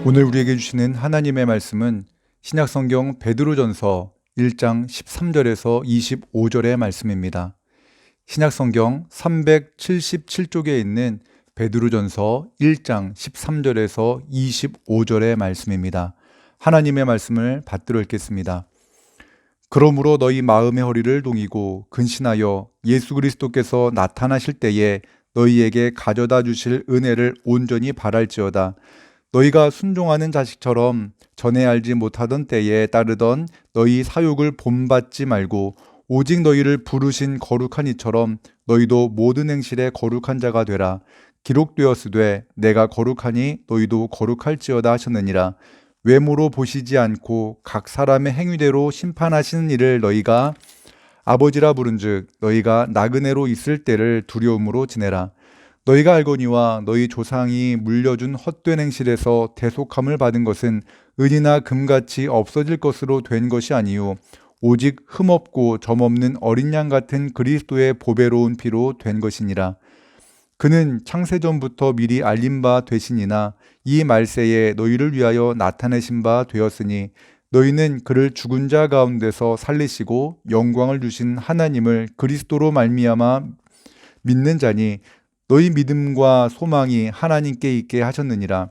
오늘 우리에게 주시는 하나님의 말씀은 신약성경 베드로전서 1장 13절에서 25절의 말씀입니다. 신약성경 377쪽에 있는 베드로전서 1장 13절에서 25절의 말씀입니다. 하나님의 말씀을 받들어 읽겠습니다. 그러므로 너희 마음의 허리를 동이고 근신하여 예수 그리스도께서 나타나실 때에 너희에게 가져다 주실 은혜를 온전히 바랄지어다. 너희가 순종하는 자식처럼 전에 알지 못하던 때에 따르던 너희 사욕을 본받지 말고 오직 너희를 부르신 거룩한 이처럼 너희도 모든 행실에 거룩한 자가 되라. 기록되었으되 내가 거룩하니 너희도 거룩할지어다 하셨느니라. 외모로 보시지 않고 각 사람의 행위대로 심판하시는 일을 너희가 아버지라 부른즉 너희가 나그네로 있을 때를 두려움으로 지내라. 너희가 알거니와 너희 조상이 물려준 헛된 행실에서 대속함을 받은 것은 은이나 금같이 없어질 것으로 된 것이 아니요 오직 흠없고 점없는 어린 양 같은 그리스도의 보배로운 피로 된 것이니라. 그는 창세전부터 미리 알린 바 되시니나 이 말세에 너희를 위하여 나타내신 바 되었으니 너희는 그를 죽은 자 가운데서 살리시고 영광을 주신 하나님을 그리스도로 말미암아 믿는 자니 너희 믿음과 소망이 하나님께 있게 하셨느니라.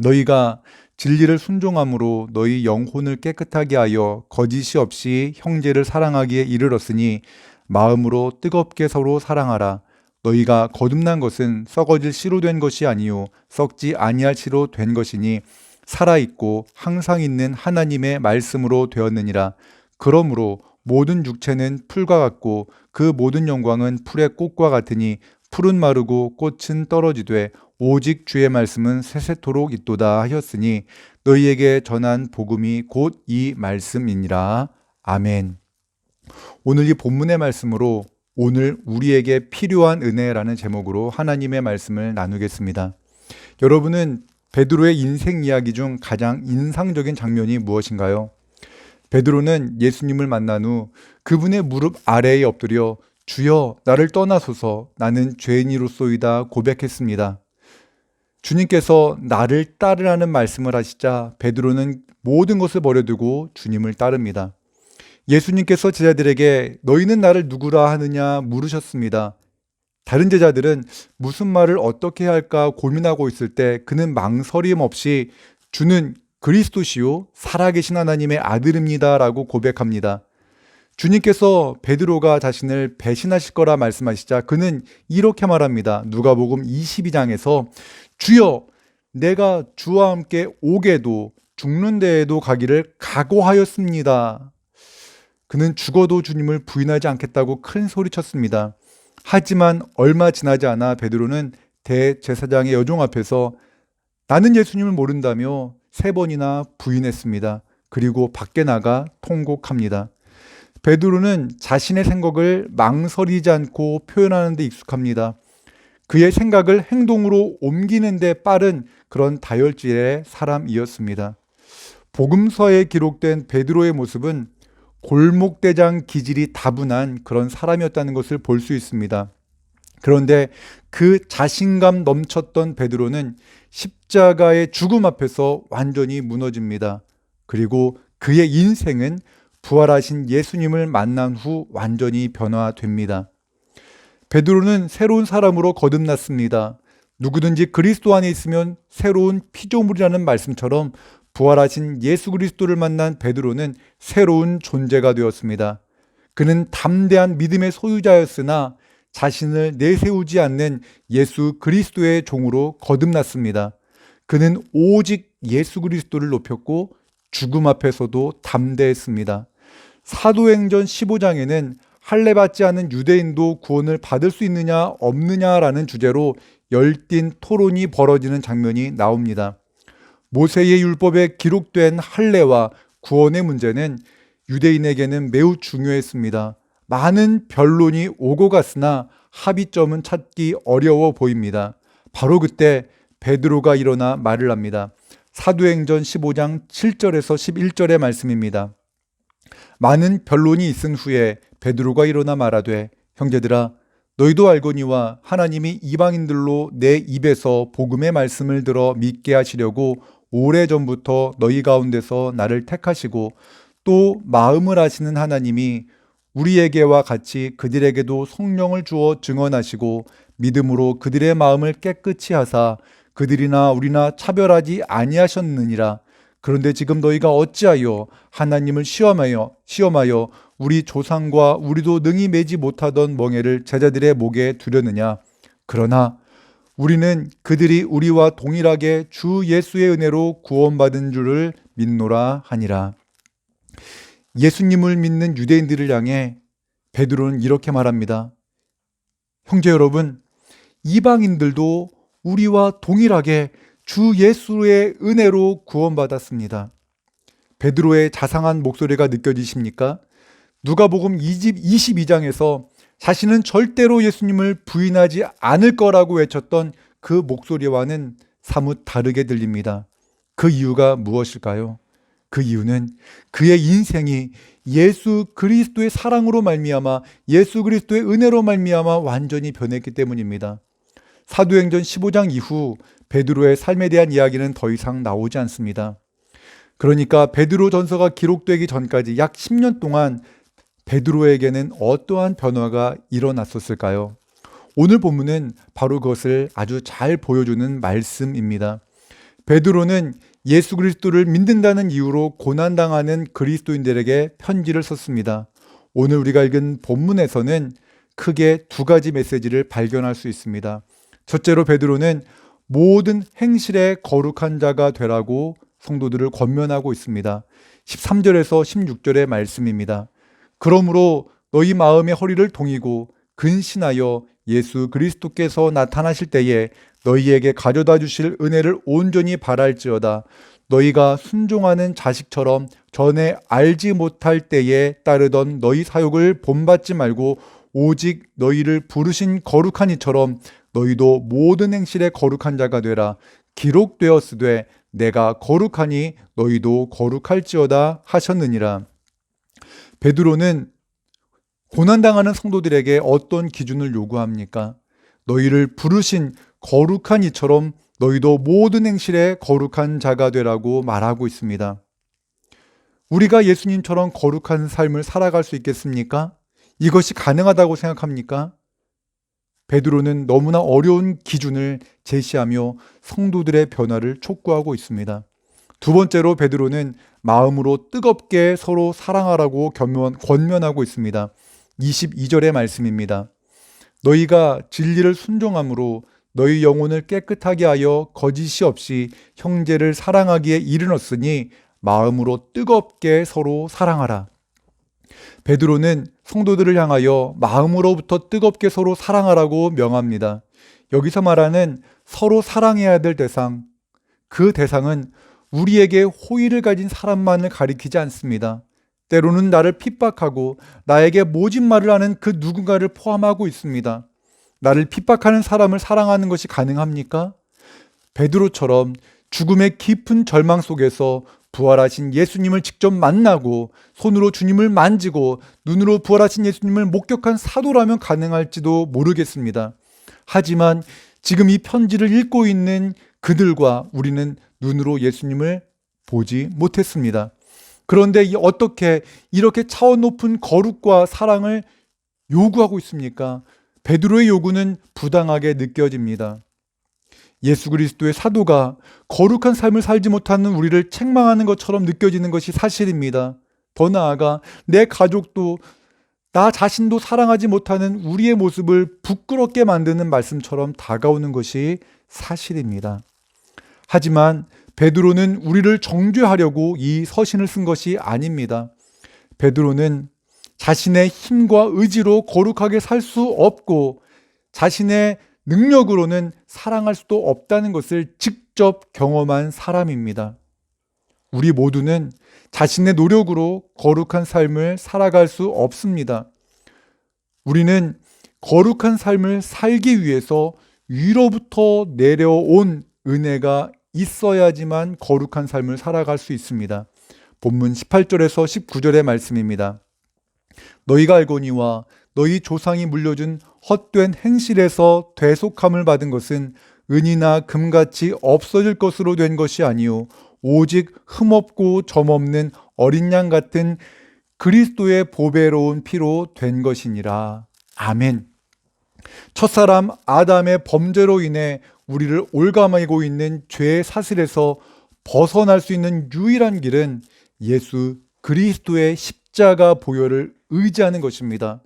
너희가 진리를 순종함으로 너희 영혼을 깨끗하게 하여 거짓이 없이 형제를 사랑하기에 이르렀으니 마음으로 뜨겁게 서로 사랑하라. 너희가 거듭난 것은 썩어질 씨로 된 것이 아니요 썩지 아니할 씨로 된 것이니 살아있고 항상 있는 하나님의 말씀으로 되었느니라. 그러므로 모든 육체는 풀과 같고 그 모든 영광은 풀의 꽃과 같으니 풀은 마르고 꽃은 떨어지되 오직 주의 말씀은 세세토록 있도다 하셨으니 너희에게 전한 복음이 곧 이 말씀이니라. 아멘. 오늘 이 본문의 말씀으로 오늘 우리에게 필요한 은혜라는 제목으로 하나님의 말씀을 나누겠습니다. 여러분은 베드로의 인생 이야기 중 가장 인상적인 장면이 무엇인가요? 베드로는 예수님을 만난 후 그분의 무릎 아래에 엎드려 주여 나를 떠나소서 나는 죄인이로소이다 고백했습니다. 주님께서 나를 따르라는 말씀을 하시자 베드로는 모든 것을 버려두고 주님을 따릅니다. 예수님께서 제자들에게 너희는 나를 누구라 하느냐 물으셨습니다. 다른 제자들은 무슨 말을 어떻게 할까 고민하고 있을 때 그는 망설임 없이 주는 그리스도시요 살아계신 하나님의 아들입니다 라고 고백합니다. 주님께서 베드로가 자신을 배신하실 거라 말씀하시자 그는 이렇게 말합니다. 누가복음 22장에서 주여 내가 주와 함께 오게도 죽는 데에도 가기를 각오하였습니다. 그는 죽어도 주님을 부인하지 않겠다고 큰 소리쳤습니다. 하지만 얼마 지나지 않아 베드로는 대제사장의 여종 앞에서 나는 예수님을 모른다며 3번이나 부인했습니다. 그리고 밖에 나가 통곡합니다. 베드로는 자신의 생각을 망설이지 않고 표현하는 데 익숙합니다. 그의 생각을 행동으로 옮기는 데 빠른 그런 다혈질의 사람이었습니다. 복음서에 기록된 베드로의 모습은 골목대장 기질이 다분한 그런 사람이었다는 것을 볼 수 있습니다. 그런데 그 자신감 넘쳤던 베드로는 십자가의 죽음 앞에서 완전히 무너집니다. 그리고 그의 인생은 부활하신 예수님을 만난 후 완전히 변화됩니다. 베드로는 새로운 사람으로 거듭났습니다. 누구든지 그리스도 안에 있으면 새로운 피조물이라는 말씀처럼 부활하신 예수 그리스도를 만난 베드로는 새로운 존재가 되었습니다. 그는 담대한 믿음의 소유자였으나 자신을 내세우지 않는 예수 그리스도의 종으로 거듭났습니다. 그는 오직 예수 그리스도를 높였고 죽음 앞에서도 담대했습니다. 사도행전 15장에는 할례받지 않은 유대인도 구원을 받을 수 있느냐 없느냐라는 주제로 열띤 토론이 벌어지는 장면이 나옵니다. 모세의 율법에 기록된 할례와 구원의 문제는 유대인에게는 매우 중요했습니다. 많은 변론이 오고 갔으나 합의점은 찾기 어려워 보입니다. 바로 그때 베드로가 일어나 말을 합니다. 사도행전 15장 7절에서 11절의 말씀입니다. 많은 변론이 있은 후에 베드로가 일어나 말하되 형제들아 너희도 알거니와 하나님이 이방인들로 내 입에서 복음의 말씀을 들어 믿게 하시려고 오래전부터 너희 가운데서 나를 택하시고 또 마음을 아시는 하나님이 우리에게와 같이 그들에게도 성령을 주어 증언하시고 믿음으로 그들의 마음을 깨끗이 하사 그들이나 우리나 차별하지 아니하셨느니라. 그런데 지금 너희가 어찌하여 하나님을 시험하여 우리 조상과 우리도 능히 매지 못하던 멍에를 제자들의 목에 두려느냐. 그러나 우리는 그들이 우리와 동일하게 주 예수의 은혜로 구원받은 줄을 믿노라 하니라. 예수님을 믿는 유대인들을 향해 베드로는 이렇게 말합니다. 형제 여러분, 이방인들도 우리와 동일하게 주 예수의 은혜로 구원받았습니다. 베드로의 자상한 목소리가 느껴지십니까? 누가복음 22장에서 자신은 절대로 예수님을 부인하지 않을 거라고 외쳤던 그 목소리와는 사뭇 다르게 들립니다. 그 이유가 무엇일까요? 그 이유는 그의 인생이 예수 그리스도의 사랑으로 말미암아 예수 그리스도의 은혜로 말미암아 완전히 변했기 때문입니다. 사도행전 15장 이후 베드로의 삶에 대한 이야기는 더 이상 나오지 않습니다. 그러니까 베드로 전서가 기록되기 전까지 약 10년 동안 베드로에게는 어떠한 변화가 일어났었을까요? 오늘 본문은 바로 그것을 아주 잘 보여주는 말씀입니다. 베드로는 예수 그리스도를 믿는다는 이유로 고난당하는 그리스도인들에게 편지를 썼습니다. 오늘 우리가 읽은 본문에서는 크게 두 가지 메시지를 발견할 수 있습니다. 첫째로 베드로는 모든 행실에 거룩한 자가 되라고 성도들을 권면하고 있습니다. 13절에서 16절의 말씀입니다. 그러므로 너희 마음의 허리를 동이고 근신하여 예수 그리스도께서 나타나실 때에 너희에게 가져다 주실 은혜를 온전히 바랄지어다. 너희가 순종하는 자식처럼 전에 알지 못할 때에 따르던 너희 사욕을 본받지 말고 오직 너희를 부르신 거룩한 이처럼 너희도 모든 행실에 거룩한 자가 되라. 기록되었으되 내가 거룩하니 너희도 거룩할지어다 하셨느니라. 베드로는 고난당하는 성도들에게 어떤 기준을 요구합니까? 너희를 부르신 거룩한 이처럼 너희도 모든 행실에 거룩한 자가 되라고 말하고 있습니다. 우리가 예수님처럼 거룩한 삶을 살아갈 수 있겠습니까? 이것이 가능하다고 생각합니까? 베드로는 너무나 어려운 기준을 제시하며 성도들의 변화를 촉구하고 있습니다. 두 번째로 베드로는 마음으로 뜨겁게 서로 사랑하라고 권면하고 있습니다. 22절의 말씀입니다. 너희가 진리를 순종함으로 너희 영혼을 깨끗하게 하여 거짓이 없이 형제를 사랑하기에 이르렀으니 마음으로 뜨겁게 서로 사랑하라. 베드로는 성도들을 향하여 마음으로부터 뜨겁게 서로 사랑하라고 명합니다. 여기서 말하는 서로 사랑해야 될 대상, 그 대상은 우리에게 호의를 가진 사람만을 가리키지 않습니다. 때로는 나를 핍박하고 나에게 모진 말을 하는 그 누군가를 포함하고 있습니다. 나를 핍박하는 사람을 사랑하는 것이 가능합니까? 베드로처럼 죽음의 깊은 절망 속에서 부활하신 예수님을 직접 만나고 손으로 주님을 만지고 눈으로 부활하신 예수님을 목격한 사도라면 가능할지도 모르겠습니다. 하지만 지금 이 편지를 읽고 있는 그들과 우리는 눈으로 예수님을 보지 못했습니다. 그런데 어떻게 이렇게 차원 높은 거룩과 사랑을 요구하고 있습니까? 베드로의 요구는 부당하게 느껴집니다. 예수 그리스도의 사도가 거룩한 삶을 살지 못하는 우리를 책망하는 것처럼 느껴지는 것이 사실입니다. 더 나아가 내 가족도 나 자신도 사랑하지 못하는 우리의 모습을 부끄럽게 만드는 말씀처럼 다가오는 것이 사실입니다. 하지만 베드로는 우리를 정죄하려고 이 서신을 쓴 것이 아닙니다. 베드로는 자신의 힘과 의지로 거룩하게 살 수 없고 자신의 능력으로는 사랑할 수도 없다는 것을 직접 경험한 사람입니다. 우리 모두는 자신의 노력으로 거룩한 삶을 살아갈 수 없습니다. 우리는 거룩한 삶을 살기 위해서 위로부터 내려온 은혜가 있어야지만 거룩한 삶을 살아갈 수 있습니다. 본문 18절에서 19절의 말씀입니다. 너희가 알거니와 너희 조상이 물려준 헛된 행실에서 대속함을 받은 것은 은이나 금같이 없어질 것으로 된 것이 아니요 오직 흠없고 점없는 어린 양 같은 그리스도의 보배로운 피로 된 것이니라. 아멘. 첫사람 아담의 범죄로 인해 우리를 올가매고 있는 죄의 사슬에서 벗어날 수 있는 유일한 길은 예수 그리스도의 십자가 보혈을 의지하는 것입니다.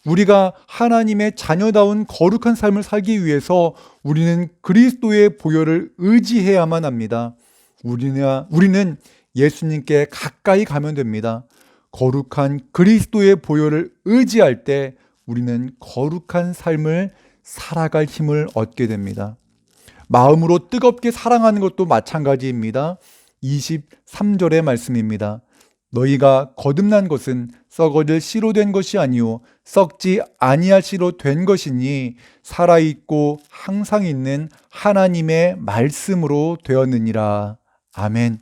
우리가 하나님의 자녀다운 거룩한 삶을 살기 위해서 우리는 그리스도의 보혈을 의지해야만 합니다. 우리는 예수님께 가까이 가면 됩니다. 거룩한 그리스도의 보혈을 의지할 때 우리는 거룩한 삶을 살아갈 힘을 얻게 됩니다. 마음으로 뜨겁게 사랑하는 것도 마찬가지입니다. 23절의 말씀입니다. 너희가 거듭난 것은 썩어질 씨로 된 것이 아니요 썩지 아니할 씨로 된 것이니 살아있고 항상 있는 하나님의 말씀으로 되었느니라. 아멘.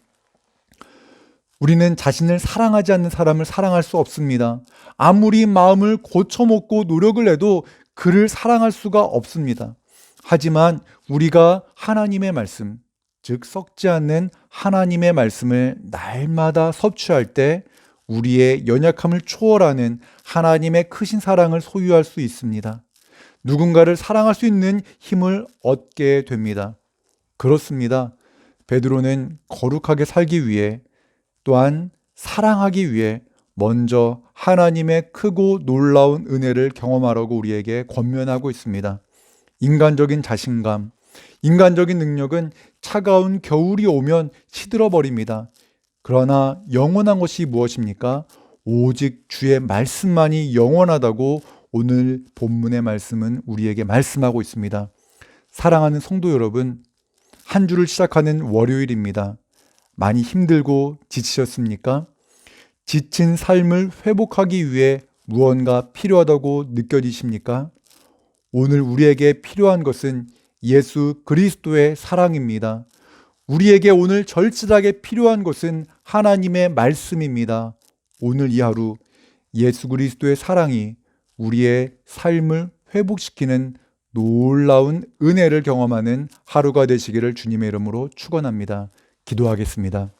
우리는 자신을 사랑하지 않는 사람을 사랑할 수 없습니다. 아무리 마음을 고쳐먹고 노력을 해도 그를 사랑할 수가 없습니다. 하지만 우리가 하나님의 말씀, 즉 썩지 않는 하나님의 말씀을 날마다 섭취할 때 우리의 연약함을 초월하는 하나님의 크신 사랑을 소유할 수 있습니다. 누군가를 사랑할 수 있는 힘을 얻게 됩니다. 그렇습니다. 베드로는 거룩하게 살기 위해 또한 사랑하기 위해 먼저 하나님의 크고 놀라운 은혜를 경험하라고 우리에게 권면하고 있습니다. 인간적인 자신감, 인간적인 능력은 차가운 겨울이 오면 시들어버립니다. 그러나 영원한 것이 무엇입니까? 오직 주의 말씀만이 영원하다고 오늘 본문의 말씀은 우리에게 말씀하고 있습니다. 사랑하는 성도 여러분, 한 주를 시작하는 월요일입니다. 많이 힘들고 지치셨습니까? 지친 삶을 회복하기 위해 무언가 필요하다고 느껴지십니까? 오늘 우리에게 필요한 것은 예수 그리스도의 사랑입니다. 우리에게 오늘 절실하게 필요한 것은 하나님의 말씀입니다. 오늘 이 하루 예수 그리스도의 사랑이 우리의 삶을 회복시키는 놀라운 은혜를 경험하는 하루가 되시기를 주님의 이름으로 축원합니다. 기도하겠습니다.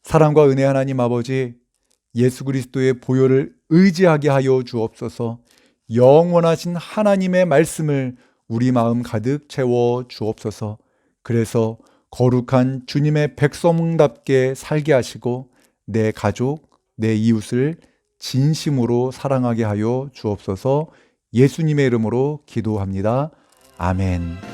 사랑과 은혜 하나님 아버지, 예수 그리스도의 보혈을 의지하게 하여 주옵소서. 영원하신 하나님의 말씀을 우리 마음 가득 채워 주옵소서. 그래서 거룩한 주님의 백성답게 살게 하시고 내 가족, 내 이웃을 진심으로 사랑하게 하여 주옵소서. 예수님의 이름으로 기도합니다. 아멘.